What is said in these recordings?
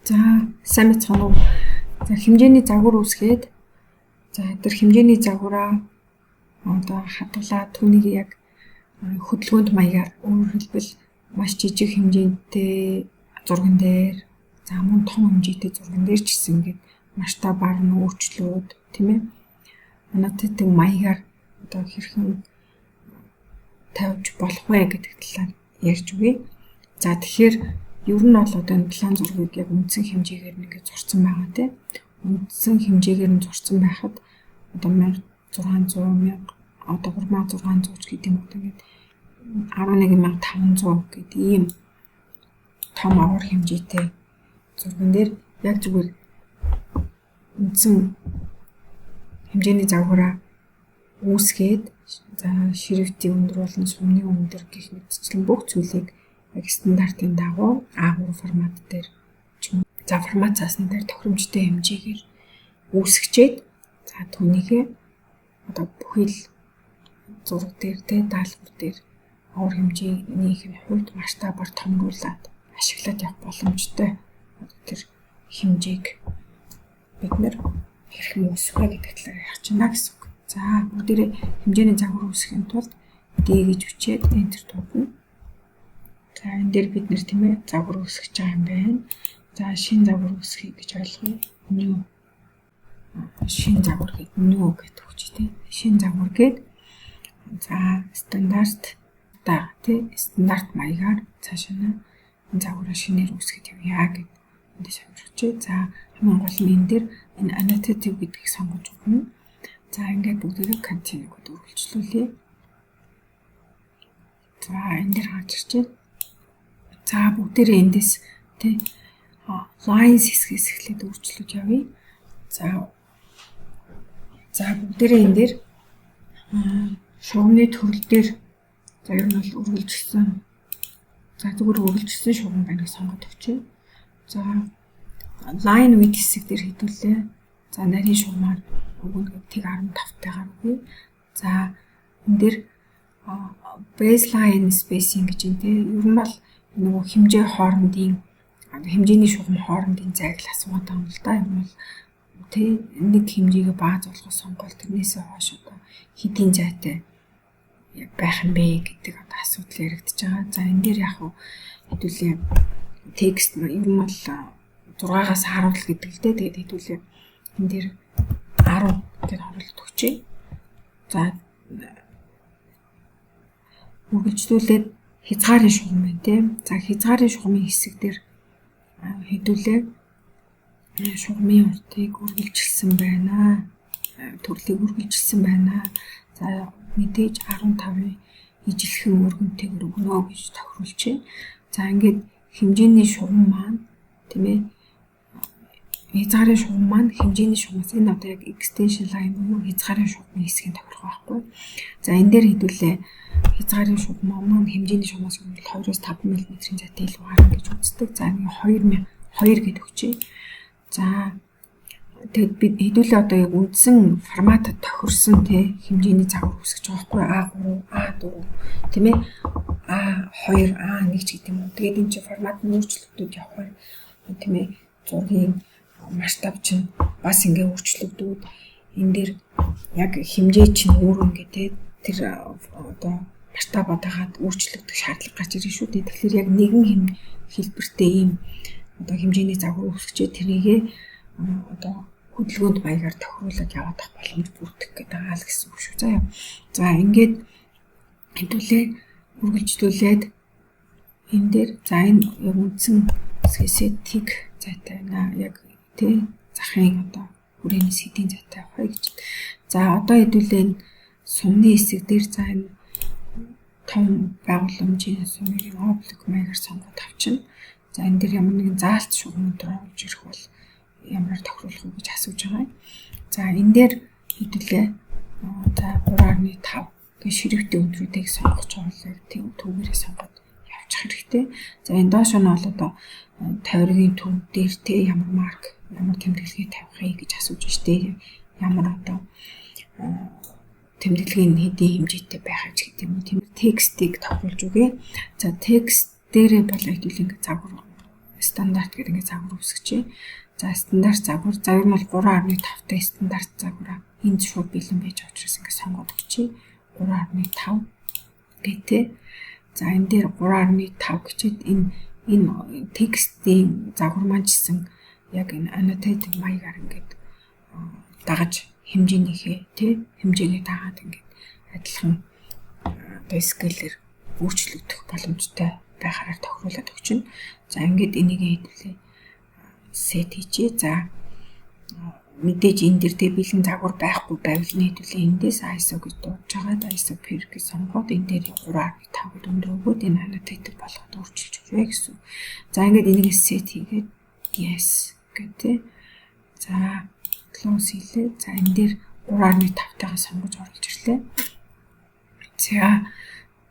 За сайн мэцхан уу. За хэмжээний загвар үүсгээд тэр хэмжээний загвараа одоо хадгалаад түүнийг яг хөдөлгөөнд маягаар өөрөөр хэлбэл маш жижиг хэмжээтэй зурган дээр за мөн том хэмжээтэй зурган дээр ч гэсэн ингээд масштабаар нь өөрчлөөд тийм ээ. Манайд маягаар одоо хэрхэн тавьж болох вэ гэдэг талаар ярьж өгье. За тэгэхээр ер нь бол одоо энэ план зургийг яг үндсэн хэмжээгээр нэгэ зурсан байгаа тийм. Үндсэн хэмжээгээр нь зурсан байхад одоо 1600 одоо 3600 ч гэдэг юм уу тэгээд 11500 гэдэг ийм том авар хэмжээтэй зурган дээр яг зүгээр үндсэн хэмжээний загвараа үүсгээд за шрифтийн өндөр болон сумны өндөр гэх мэтчлэн бүх зүйлийг яг стандартын дагуу A3 формат дээр за формат цаасны дээр тохиромжтой хэмжээгээр үүсгчээд за түүнийгээ одоо бүхий л зураг дээр тэ даалгавар дээр авар хэмжээний хувьд масштабаар томруулаад ашиглаад явах боломжтой тэр хэмжээг бид нэр хэрхэн үүсгэх вэ гэдэг талаар ярих чинь гэсэн үг. За бүгдээрээ хэмжээний загвар үүсгэхийн тулд D гэж бичээд enter дуудана. За энэ дээр бид нэр тийм ээ загвар үүсгэж байгаа юм байна. За шинэ загвар үүсгэх гэж ойлгоё. New шинэ загвар гэдэг new гэдэг үг тийм. Шинэ загвар гээд за стандарт тий стандарт маягаар цаашаа энэ загвараа шинээр үүсгэж явъя гэдэг энд сонирхож. За хамгийн гол нь энэ дээр энэ annotative гэдгийг сонгож өгнө. За ингээд бүгдээрээ continue гэдээ үргэлжлүүлье. За энэ дээр гарч ирж байна. За бүгдээрээ эндээс тий lines хэсгээс эхлээд үргэлжлүүлж явъя. За бүгдээрээ энэ дээр шугамны төрөл дээр за ер нь бол үргэлжилсэн. За зүгээр үргэлжилсэн шугам байна гэж сонгоод өгчээ. За line width хэсэг дээр хэдүүлээ. За нарийн шугамаар өгнө гэдгийг 15-тайгаар өгье. За энэ дээр baseline spacing гэж юм те. Ер нь бол нөгөө хэмжээ хоорондын хэмжээний шугам хоорондын зайг л асуугаад байгаа юм л да. Ер нь бол тэ нэг хэмжээгээ бааз болгох сонгол тэрнээсээ хойш одоо хэдийн зайтай байх юм бэ гэдэг одоо асуудал яригдчихэж байгаа. За энэ дээр яг хэдүүлээ текст ер нь бол 6-аас 10 л гэдэг л дээ. Тэгээд хэдүүлээ энэ дээр 10 гэдэг харуулт өгчээ. За үргэлжлүүлээд хязгаарын шугам байна тийм. За хязгаарын шугамын хэсэг дээр хэдүүлээ шугамын уртыг үргэлжилсэн байна. Төрлийг үргэлжилсэн байна. За мэдээж 15-ын ижилхэн өргөнтэйг өгнө гэж тохируулжээ. За ингээд хэмжээний шугам маань тийм ээ хязгаарын шугам маань хэмжээний шугамаас энэ одоо яг extension line буюу хязгаарын шугамын хэсгийг тохирох байхгүй. За энэ дээр хэдүүлээ хязгаарын шугам маань хэмжээний шугамаас 2-5 мм-ийн зайтай илүү гарна гэж үздэг. За нэг 2002 гэдэг өгчээ. За тэгэд бид хэдүүлээ одоо яг үндсэн форматад тохирсон тий хэмжээний загвар үүсгэж байгаа байхгүй A3, A4 тийм ээ A2, A1 ч гэдэг юм уу. Тэгээд энэ чинь формат нь өөрчлөгдөж явах байх тийм ээ. Зургийн масштаб чинь бас ингээ өөрчлөгдөөд энэ дээр яг хэмжээ чинь өөр ингээ тий тэр одоо масштабад хагаад өөрчлөгдөх шаардлага гарч ирж шүү дээ. Тэгэхээр яг нэгэн хэлбэртэй ийм одоо хэмжээний загвар үүсгэж тэрийгээ одоо хөдөлгөөнд маягаар тохируулаад яваад авах боломж бүрдэх гэдэг аа л гэсэн үг шүү. За ингээд хэдүүлээ үргэлжлүүлээд энэ дээр за энэ яг үндсэн хэсгээсээ тиг зайтай байна. Яг тий захын одоо хүрээнээс хэдийн зайтай авах гэж. За одоо хэдүүлээ сумны хэсэг дээр за энэ том байгууламжийн сумыг облик маягаар сонгоод авчна. За энэ дээр ямар нэгэн заалт шугам дээр орж ирэх бол ямар тохируулах вэ гэж асууж байгаа. За энэ дээр хэдүүлээ за 3.5 гэх ширхтийн өндрүүдийг сонгож байгаа тийм түүгээрээ сонгоод явчих хэрэгтэй. За энэ доош нь бол одоо тойргийн төв дээр те ямар марк ямар тэмдэглэгээ тавихыг гэж асууж штэ. Ямар одоо тэмдэглэгийн хэдийн хэмжээтэй байх гэж гэдэг юм уу. Тийм текстийг тохируулж үгүй. За текст дээрээ бол хэдүүлээ загвар стандарт гэдэг ингээд загвар үүсгэж. За стандарт загвар нь бол 3.5-тай стандарт загвараа энд шууд бэлэн байж учраас ингээд сонгоод өгчээ. 3.5 гэдэг. За энэ дээр 3.5 гэчихэд энэ текстийн загвар маань гэсэн яг энэ annotated маягаар ингээд дагаж хэмжээнийхээ хэмжээгээ дагаад ингээд адилхан скейлээр өөрчлөгдөх боломжтой байхаар тохируулаад өгчнө. За ингээд энийг хэдүүлээ сет хийчихье. За мэдээж энэ дээр тэ бэлэн загвар байхгүй байвал хэдүүлээ эндээс ISO гэж дуудаж байгаа. ISO per гэж сонгоод энэ дээр 3.5 гэж өндөр өгөөд энэ annotated болгоод өөрчилж өгье гэсэн. За ингээд энийг сет хийгээд yes гэдэг. За close хийлээ. За энэ дээр 3.5-тайгаа сонгож оруулж ирлээ.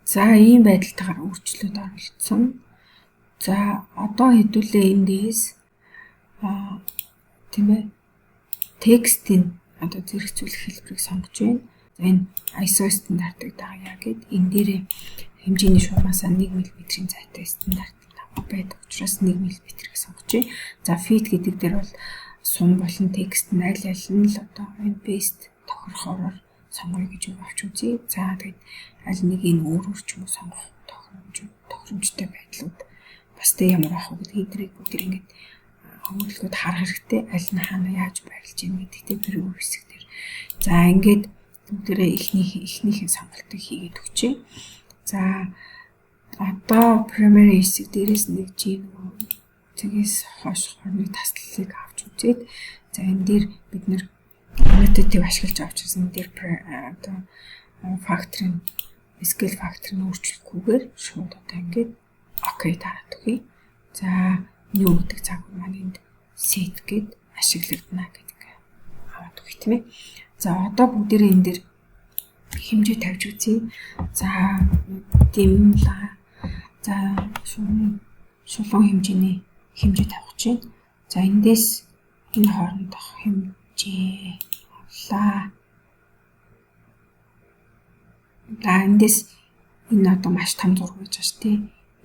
За ийм байдалтайгаар өөрчлөлт оруулсан. За одоо хэдүүлээ эндээс тийм ээ текстийн одоо зэрэгцүүлэх хэлбэрийг сонгож байна. За энэ ISO стандартыг дагая гэд энэ дээр хэмжээний шугамасаа 1 мм-ийн зайтай стандарт байдаг учраас 1 мм-ийг сонгож байна. За fit гэдэг дээр бол сум болон текст нь аль нь л одоо энэ based тохирохоор сонгоё гэж авч үзье. За тэгээд аль нэг нь өөр ч юм уу сонгох тохиромжтой байдлууд бас тэ ямар ах вэ гэдэг эдрийг бүгд ингэж хөнгөлгөд харах хэрэгтэй. Аль нь хаана яаж байрлаж юм гэдэгтэй превiew хэсэг дээр. За ингээд бүгдээрээ эхнийхээ сонголтыг хийгээд өгчээ. За одоо primary хэсэг дээрээс нэг жин тэгээс хойш хорны таслалыг авч үзээд за энэ дээр бид нэр annotative ашиглаж авч ирсэн энэ дээр одоо factor-ын scale factor-ыг өөрчлөхгүйгээр шууд одоо ингээд окей дараад өгье. За new гэдэг загвар маань энд set гэд ашиглагдана гэдэг аваад өгье тийм ээ. За одоо бүгдээрээ энэ дээр хэмжээ тавьж үзье. За димла за шулуун хэмжээний хэмжээ тавих чинь. За эндээс энэ хоорондох хэмжээ авлаа. За эндээс энэ одоо маш том зураг гэж байна тий.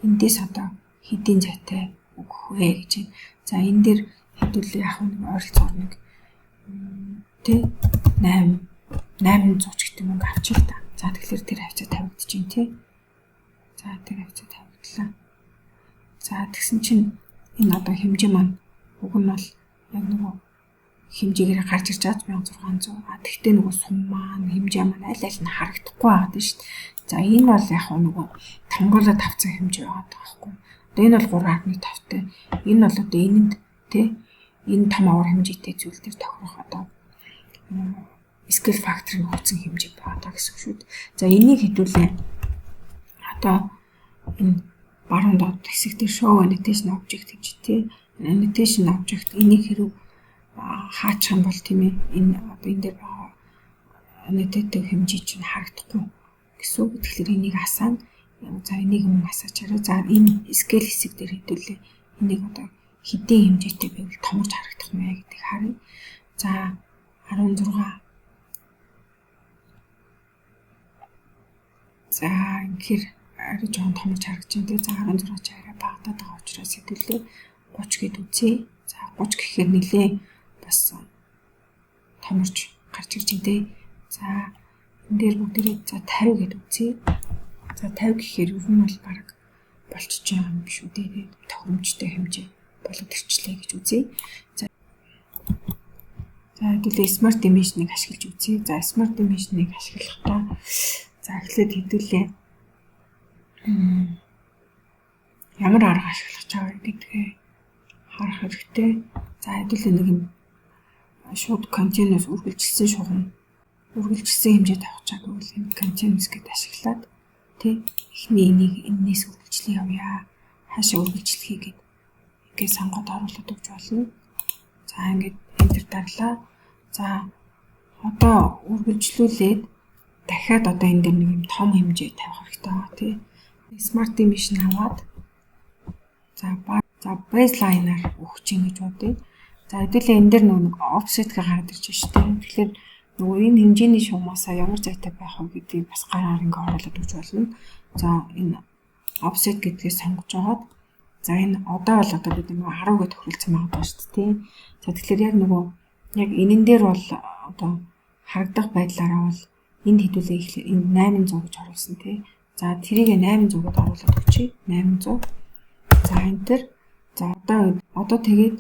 Эндээс одоо хэдийн зайтай өгөх вэ гэж байна. За энэ дээр хэдүүлээ яг нэг ойролцоогоор нэг тий 800 ч гэдэг мөнгө авчих та. За тэгэхээр тэр хавцаа тавигдаж байна тий. За тэр хавцаа тавигдлаа. За тэгсэн чинь энэ одоо хэмжээ маань уг нь бол яг нөгөө хэмжээгээр гарч ирж байгаа 1600. Тэгтээ нөгөө сум маань хэмжээ маань аль нь харагдахгүй байгаа дээ шүү дээ. За энэ бол яг нөгөө тонгоолоод авсан хэмжээ байгаа байхгүй. Одоо энэ бол 3.5-тай. Энэ бол одоо энэнд тий энэ том авар хэмжээтэй зүйл дээр тохирох одоо scale factor-ын хөгжсөн хэмжээ байгаа гэсэн үг шүү дээ. За энийг хэдүүлээ одоо энэ баруун доод хэсэг дээр show annotation object гэж тий. Annotation object энийг хэрэг хаачих юм бол тийм ээ энэ одоо энэ дээр байгаа annotated хэмжээ чинь харагдахгүй гэсэн үг. Тэгэхээр энийг асаана. За энийг мөн асаачаарай. За энэ scale хэсэг дээр хэдүүлээ энийг одоо хэдийн хэмжээтэй байвал томорч харагдах юм яа гэдгийг харъя. За 16. За тэгэхээр арай жоохон томорч харагдаж байна. За 16 ч арай багтаад байгаа учраас хэдүүлээ 30 гэд үзье. За 30 гэхээр нэлээ бас томорч гарч ирж байна. За энэ дээр бүгдээ за 50 гэд үзье. За 50 гэхээр ер нь бол баг болчихж байгаа юм шүү дээ. Тохиромжтой хэмжээ болоод ирчлээ гэж үзье. За хэдүүлээ smart image-ийг ашиглаж үзье. За smart image-ийг ашиглахдаа за эхлээд хэдүүлээ ямар арга ашиглаж байгаа гэдгээ харах хэрэгтэй. За хэдүүлээ нэг юм шууд continuous үргэлжилсэн шугам үргэлжилсэн хэмжээ тавих чаг гэвэл энэ continuous гэдээ ашиглаад тий эхний энийг энээс үргэлжлэе явъя. Хаашаа үргэлжлэхийг ингээд сонгоод оруулаад өгч болно. За ингээд enter даглаа. За одоо үргэлжлүүлээд дахиад одоо энэ дээр нэг юм том хэмжээ тавих хэрэгтэй байгаа тий. Smart image аваад за baseline-аар өгч ин гэж бодъё. За хэдүүлээ энэ дээр нэг offset гэ гараад ирж байна шүү дээ. Тэгэхээр нөгөө энэ хэмжээний шугамасаа ямар зайтай байх вэ гэдгийг бас гараар ингээ оруулаад өгч болно. За энэ offset гэдгийг сонгож агаад За энэ одоо бол одоо бид нөгөө 10 гэж тохиролцсон байгаа шүү дээ. За тэгэхээр яг нөгөө яг энэн дээр бол одоо харагдах байдлаараа бол энд хэдүүлээ ихлээр энд 800 гэж оруулсан тий. За тэрийг 800-д оруулаад өгчий. 800. За энэ төр за одоо тэгээд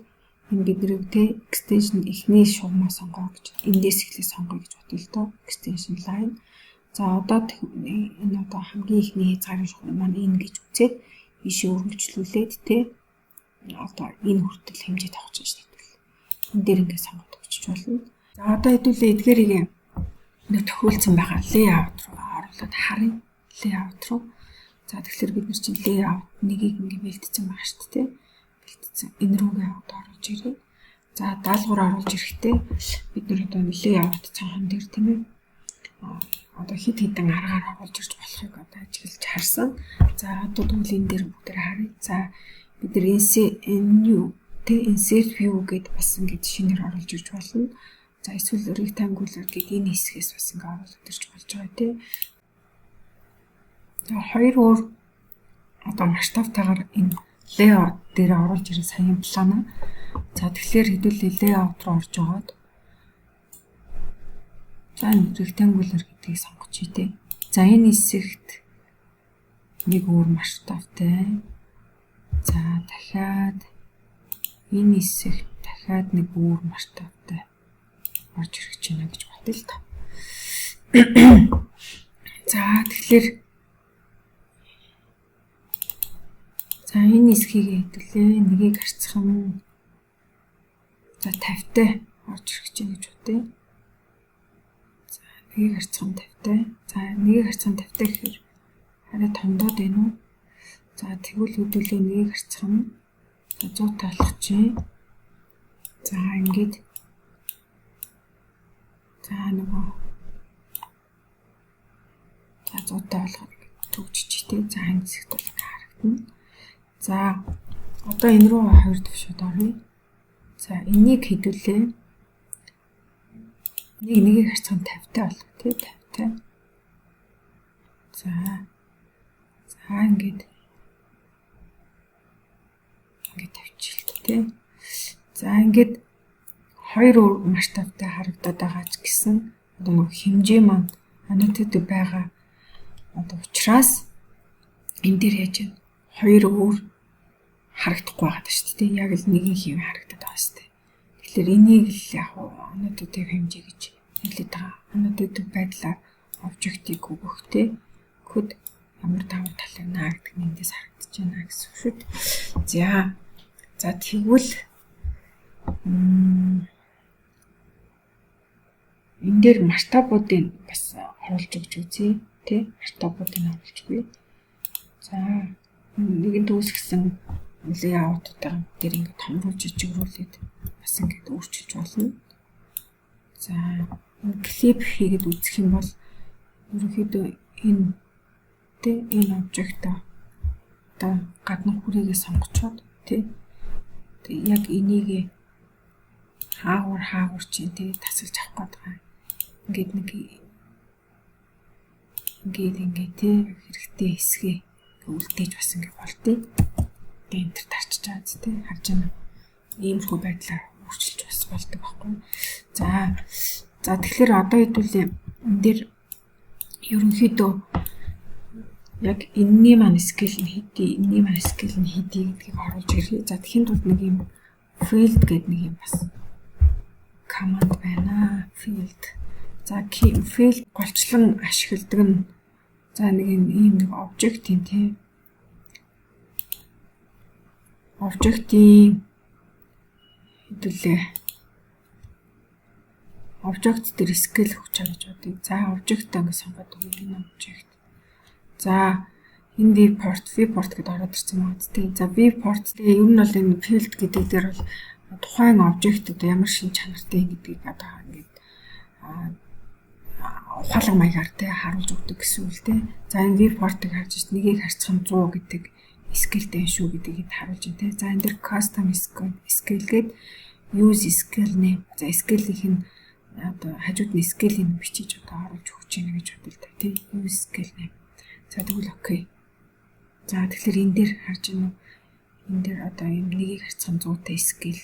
энэ бидний тий extension ихний шугамаа сонгоо гэж эндээс эхлээ сонгоё гэж бодъё л доо. Extension line. За одоо энэ одоо хамгийн ихний хязгаарын шугам маань энэ гэж үзээд ийшээ өргөжлүүлээд тий одоо энэ хүртэл хэмжээ тавьж байна шүү дээ. Энд дээр ингээд сонгоод өгчих болно. За одоо хэдүүлээ эдгээрийг нэг тохиолдсон байгаа layout руу оруулаад харъя. Layout руу. За тэгэхээр бид нар чинь layout нэгийг ингээд бэлтцсэн байгаа шүү дээ. Бэлтцсэн. Энэ рүүгээ оруулж ирээ. За даалгавар оруулж ирэхдээ бид нар одоо layout цаахан дээр тийм ээ. Одоо хэд хэдэн аргаар оруулж ирж болохыг одоо ажиглаж харсан. За одоо тэгвэл энэ дээр бүгдээр харъя. За бид нар insert view гэдээ бас ингэж шинээр оруулж ирж болно. За эсвэл rectangular гэдэг энэ хэсгээс бас ингэ оруулж ирж болж байгаа тийм. За хоёр өөр одоо масштабтайгаар энэ layout дээр оруулж ирэх саяын плана. За тэгэхээр хэдүүлээ layout руу орж агаад за rectangular гэдгийг сонгоч тий. За энэ хэсэгт нэг өөр масштабтай. За дахиад энэ хэсэгт дахиад нэг өөр масштабтай орж ирэх гэж байна гэж бодъё л та. За тэгэхээр за энэ хэсгийг хэдүүлээ нэгийг харьцхан за 50-тай орж ирэх гэж байна гэж бодъё. За нэгийг харьцхан 50-тай. За нэгийг харьцхан 50-тай гэхээр арай тондоод байна уу? За тэгвэл хэдүүлээ нэгийг харьцхан 100-тай болгох чинь. За ингээд за нөгөө за 100-тай болгоод төгжиж тий. За энэ хэсэгт бол харагдана. За одоо энэ рүү хоёр төвшөд оръё. За энийг хэдүүлээ нэгийг харьцхан 50-тай болгоо тий 50-тай. За ингээд тавьчихлаа тий. За ингээд хоёр өөр масштабтай харагдаад байгаа ч гэсэн одоо нэг хэмжээ маань анотод байгаа одоо учраас энэ дээр яаж вэ? Хоёр өөр харагдахгүй байгаа шүү дээ. Яг л нэг хэв харагдаад байгаа шүү дээ. Тэгэхээр энийг л яг анотодын хэмжээ гэж хэлээд байгаа. Анотод байдлаар обжектыг өгөхтэй код ямар давуу тал байна гэдэг нь эндээс харагдаж байна гэсэн үг шүү дээ. За тэгвэл энэ дээр масштабуудыг бас оруулж өгч үзье тий. Масштабуудыг оруулж өгье. За нэгэн төгсгсөн layout-уудаа дээр ингэ томруулж жигрүүлээд бас ингэ өөрчилж болно. За энэ клип хийгээд үзэх юм бол ерөнхийдөө энэ тий энэ обжектоо одоо гадны хүрээгээ сонгочоод тий яг энийг хаагур чинь тий тасалж авах гээд байгаа. Ингээд тий хэрэгтэй хэсгээ үлдээж бас ингээд болтыг. Тэгээ энэ төр тарчиж байгаа тий харж байна. Иймэрхүү байдлаар өөрчилж бас болдог байхгүй. За тэгэхээр одоо хэдүүлээ энэ дээр ерөнхийдөө яг энэний маань скейл нь хэдий, энэний маань скейл нь хэдий гэдгийг оруулж ирээ. За тэхийн тулд нэг юм field гэдэг нэг юм бас command байна. Field. За field голчлон ашигладаг нь за нэг юм нэг object юм тий. Object-ийн хэдүүлээ object дээр scale өгч байгаа гэж бодъё. За object-аа ингэ сонгоод өгье энэ object. За энэ viewport гэдээ ороод ирсэн байна тийм. За viewport тэгээ ер нь бол энэ field гэдэг дээр бол тухайн обжектууд ямар шин чанартай гэдгийг одоо ингээд ухаалаг маягаар тий харуулж өгдөг гэсэн үг л тий. За энэ viewport-ыг харж ич нэгийг харьцах 100 гэдэг scale-тэй шүү гэдгийг харуулж байна тий. За энэ дээр custom scale гээд use scale name. За scale-ийнх нь одоо хажууд нь scale-ийг бичиж одоо оруулж өгч яана гэж бодлоо та тий. Use scale name. За тэгвэл окей. За тэгэхээр энэ дээр харж байна уу? энэ дээр одоо юм нэгийг харьцан 100-тай скил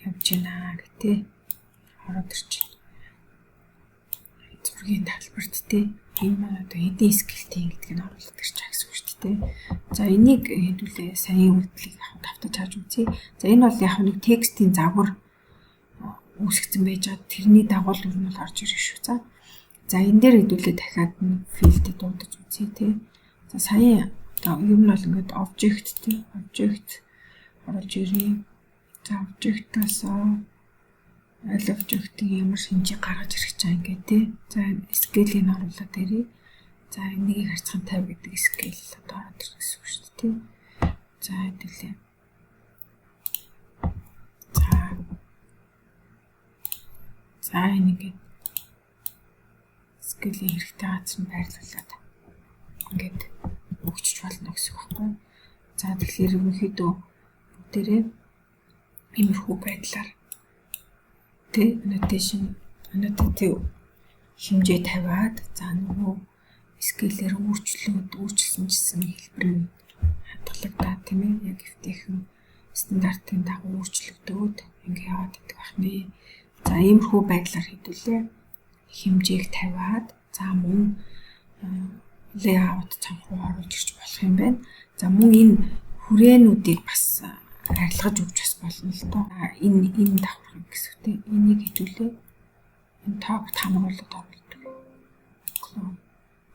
явж байна гэдэг ороод ирж байна. Зургийн талбарт энэ одоо эдийн скилтийн гэдэг нь оруулаад ирж байгаа гэсэн үг шүү дээ. За энийг хэдүүлээ саяын үйлдэлийг давтаж хааж үзье. За энэ бол яг нэг текстийн загвар үүсгэсэн байж байгаа. Тэрний дагуу л нь орж ирэх шүү. За энэ дээр хэдүүлээ дахиад нэг филд дуудаж үзье За сая юм нь бол ингээд object оруулж ирээ. За object-аас аль object-ийг ямар шинжийг гаргаж ирэх гэж байгаа ингээд За scale-ийг оруулаад ирээ. За энийг харьцан 50 гэдэг scale одоо ороод ирэх гэсэн үг шүү дээ. За хэдүүлээ. За энийг scale-ийн хэрэгтэй газар нь байрлуулад ингээд өгчөж болно гэсэн үг байхгүй. За тэгэхээр ерөнхийдөө бүгдээрээ иймэрхүү байдлаар annotative хэмжээ тавиад за нөгөө scale-ээр өөрчилсөн хэлбэр нь хадгалагдаад тийм ээ яг эвтэйхэн стандартын дагуу өөрчлөгдөөд ингээ яваад идэх байна. За иймэрхүү байдлаар хэдүүлээ хэмжээг тавиад за мөн layout цанх руу оруулж ирж болох юм байна. За мөн энэ хүрээнүүдийг бас арилгаж өгч бас болно л доо. Энэ давхар гэсэн үг тийм. Энийг хэдүүлээ энэ топ хамруулаад оруулдаг.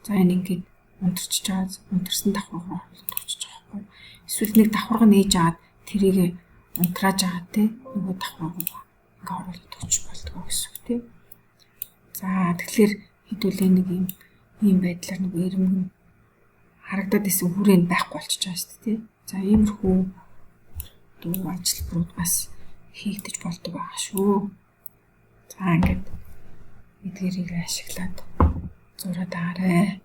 За энэ ингээд унтарч байгаа унтарсан давхар руу оруулаад өгч байгаа байхгүй. Эсвэл нэг давхарга нээж аваад тэрийг унтрааж байгаа тийм нөгөө давхар руу ингээд оруулаад өгч болдгоо гэсэн үг тийм. За тэгэхээр хэдүүлээ нэг ийм байдлаар нэг ирмэг харагдаад исэн хүрээнд байхгүй болчихж байгаа шүү дээ. За иймэрхүү дуу ажилбарууд бас хийгдэж болдог байгаа шүү. За ингээд эдгээрийг ашиглаад зураад аарай.